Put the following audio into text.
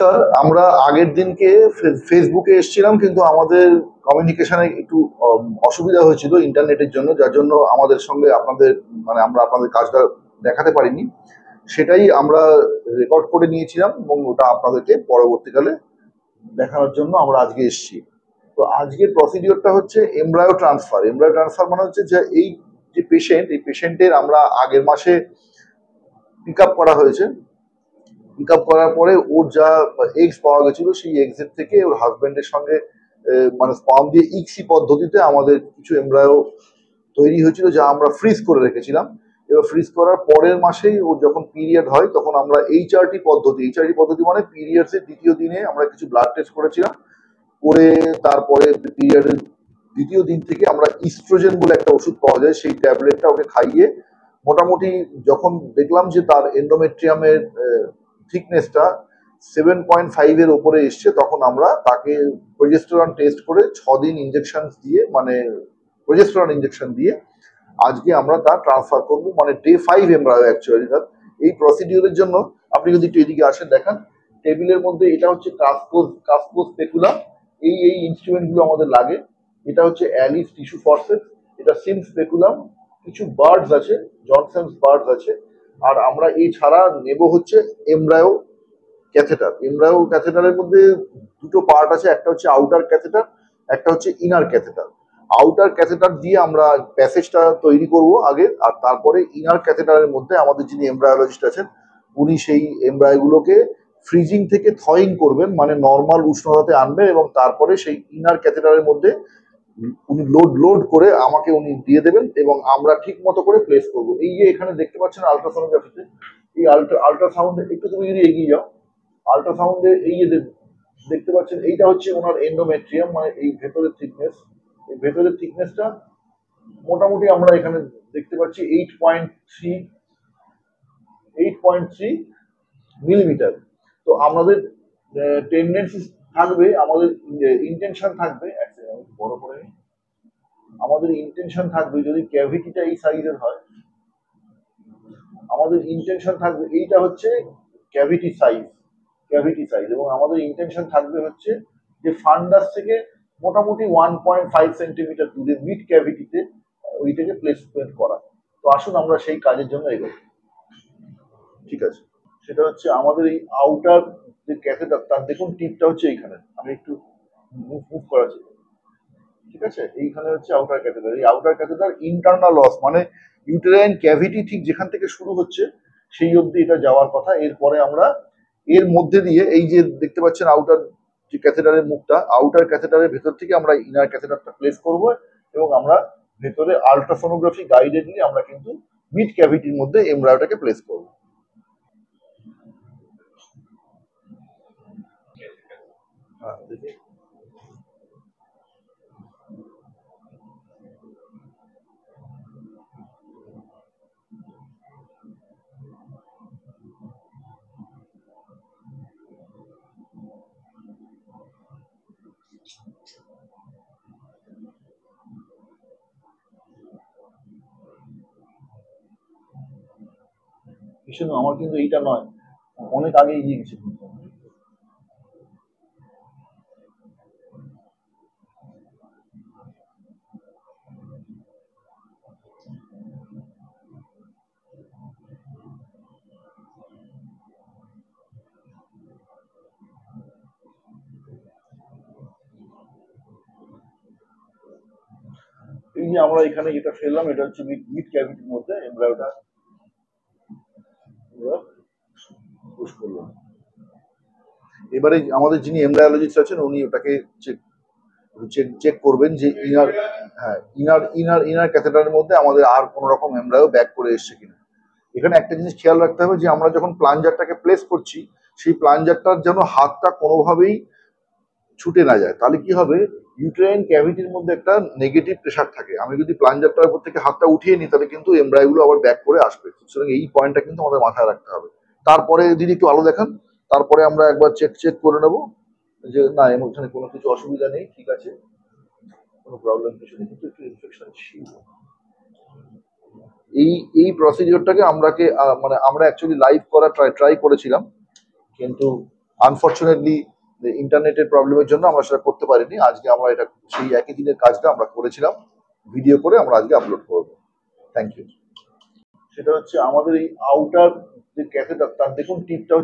নমস্কার। আমরা আগের দিনকে ফেসবুকে এসেছিলাম, কিন্তু আমাদের কমিউনিকেশনে একটু অসুবিধা হয়েছিল ইন্টারনেটের জন্য, যার জন্য আমাদের সঙ্গে আপনাদের আমরা আপনাদের কাজটা দেখাতে পারিনি। সেটাই আমরা রেকর্ড করে নিয়েছিলাম এবং ওটা আপনাদেরকে পরবর্তীকালে দেখানোর জন্য আমরা আজকে এসেছি। তো আজকের প্রসিডিওরটা হচ্ছে এমব্রায়ো ট্রান্সফার। এমব্রায়ো ট্রান্সফার মানে হচ্ছে যে এই যে পেশেন্টের আমরা আগের মাসে পিক আপ করা হয়েছে। পিক আপ করার পরে ওর যা এগস পাওয়া গেছিল, সেই এগসের থেকে ওর হাজবেন্ডের সঙ্গে স্পার্ম দিয়ে ইক্সি পদ্ধতিতে আমাদের কিছু এমব্রায়ো তৈরি হয়েছিল, যা আমরা ফ্রিজ করে রেখেছিলাম। এবার ফ্রিজ করার পরের মাসেই ওর যখন পিরিয়ড হয়, তখন আমরা এইচআরটি পদ্ধতি মানে পিরিয়ডসের দ্বিতীয় দিনে আমরা কিছু ব্লাড টেস্ট করেছিলাম। করে তারপরে পিরিয়ডের দ্বিতীয় দিন থেকে আমরা ইস্ট্রোজেন বলে একটা ওষুধ পাওয়া যায়, সেই ট্যাবলেটটা ওকে খাইয়ে মোটামুটি যখন দেখলাম যে তার এন্ডোমেট্রিয়ামের থিকনেসটা 7.5 এর ওপরে এসছে, তখন আমরা তাকে প্রোজেস্টেরন টেস্ট করে 6 দিন ইঞ্জেকশন দিয়ে, প্রোজেস্টেরন ইঞ্জেকশন দিয়ে আজকে আমরা তা ট্রান্সফার করব, ডে 5 এমব্রায়ো অ্যাকচুয়ালি। এই প্রসিডিওরের জন্য আপনি যদি একটু এদিকে আসেন, দেখান টেবিলের মধ্যে এটা হচ্ছে কাসকো স্পেকুলাম। এই ইনস্ট্রুমেন্টগুলো আমাদের লাগে। এটা হচ্ছে অ্যালিস টিস্যু ফরসেপস, এটা সিম স্পেকুলাম, কিছু বার্ডস আছে, জনসন্স বার্ডস আছে, আর আমরা এই ছাড়া নেব হচ্ছে এমব্রায়ো ক্যাথেটার। এমব্রায়ো ক্যাথেটারের মধ্যে দুটো পার্ট আছে, একটা হচ্ছে আউটার ক্যাথেটার, একটা হচ্ছে ইনার ক্যাথেটার। আউটার ক্যাথেটার দিয়ে আমরা প্যাসেজটা তৈরি করব আগে, আর তারপরে ইনার ক্যাথেটারের মধ্যে আমাদের যিনি এমব্রায়োলজিস্ট আছেন, উনি সেই এমব্রায়োগুলোকে ফ্রিজিং থেকে থয়িং করবেন, নর্মাল উষ্ণতাতে আনবেন, এবং তারপরে সেই ইনার ক্যাথেটারের মধ্যে উনি লোড করে আমাকে উনি দিয়ে দেবেন, এবং আমরা ঠিক মতো করে প্লেস করব। এই যে এখানে দেখতে পাচ্ছেন আলট্রাসোনোগ্রাফিতে, এই আলট্রাসাউন্ডে একটু তুমি যদি এগিয়ে যাও, আলট্রাসাউন্ডে এই যে দেখতে পাচ্ছেন, এইটা হচ্ছে ওনার এন্ডোমেট্রিয়াম, এই ভেতরের থিকনেস। এই ভেতরের থিকনেসটা মোটামুটি আমরা এখানে দেখতে পাচ্ছি 8.3 মিলিমিটার। তো আমাদের টেন্ডেন্সি থাকবে, আমাদের ইন্টেনশন থাকবে, বড় করে আমাদের ইন্টেনশন থাকবে, যদি ক্যাভিটিটা এই সাইজের হয়, আমাদের ইন্টেনশন থাকবে, এইটা হচ্ছে ক্যাভিটি সাইজ, এবং আমাদের ইন্টেনশন থাকবে হচ্ছে যে ফান্ডাস থেকে মোটামুটি 1.5 সেন্টিমিটার দূরে মিড ক্যাভিটিতে ওইটাকে প্লেসমেন্ট করা। তো আসুন আমরা সেই কাজের জন্য এগোই। ঠিক আছে, সেটা হচ্ছে আমাদের এই আউটার যে ক্যাথেটার, তার দেখুন টিপটা হচ্ছে এইখানে, আমি একটু মুভ করাচ্ছি। ঠিক আছে, এইখানে হচ্ছে আউটার ক্যাথেটার। এই outer catheter internal os, uterine cavity ঠিক যেখান থেকে শুরু হচ্ছে সেই অবধি এটা যাওয়ার কথা। এরপরে আমরা এর মধ্যে দিয়ে, এই যে দেখতে পাচ্ছেন আউটার যে ক্যাথেটারের মুখটা, আউটার ক্যাথেটারের ভেতর থেকে আমরা ইনার ক্যাথেটারটা প্লেস করব, এবং আমরা ভেতরে আলট্রাসোনোগ্রাফি গাইডেডলি আমরা কিন্তু মিড ক্যাভিটির মধ্যে এমব্রায়োটাকে প্লেস করব। হ্যাঁ, দেখি ভীষণ, আমার কিন্তু এইটা নয়, অনেক আগে এগিয়ে গেছে। এই যে আমরা এখানে যেটা ফেললাম, এটা হচ্ছে মিড ক্যাভিটির মধ্যে এমব্রায়োটা পুশ করলাম। এবারে আমাদের যিনি এমব্রায়োলজিস্ট আছেন, উনি ওটাকে চেক করবেন যে ইনার ক্যাথেটারের মধ্যে আমাদের আর কোন রকম এমব্রায়ো ব্যাক করে এসছে কিনা। এখানে একটা জিনিস খেয়াল রাখতে হবে যে আমরা যখন প্লাঞ্জারটাকে প্লেস করছি, সেই প্লাঞ্জারটার যেন হাতটা কোনোভাবেই ছুটে না যায়। তাহলে কি হবে, ইউটেরাইন ক্যাভিটির মধ্যে একটা নেগেটিভ প্রেশার থাকে। আমি যদি প্লাঞ্জারটার উপর থেকে হাতটা উঠিয়ে নিই, তাহলে কিন্তু এমব্রায়োগুলো আবার ব্যাক করে আসবে। সুতরাং এই পয়েন্টটা কিন্তু আমাদের মাথায় রাখতে হবে। তারপরে দিদি একটু আলো দেখান, তারপরে আমরা একবার চেক করে নেব যে না, এখানে কোনো কিছু অসুবিধা নেই, ঠিক আছে, কোনো প্রবলেম কিছু নেই, কিন্তু একটু ইনফেকশন ছিল। এই প্রসিডিওরটাকে আমরা অ্যাকচুয়ালি লাইভ করা ট্রাই করেছিলাম, কিন্তু আনফরচুনেটলি ইন্টারনেটের প্রবলেমের জন্য আমরা সেটা করতে পারিনি। আজকে আমরা এটা সেই একই দিনের কাজটা আমরা করেছিলাম, ভিডিও করে আমরা আজকে আপলোড করবো। Thank you. সেটা হচ্ছে আমাদের এই আউটার যে ক্যাথেটার, তার দেখুন টিপটা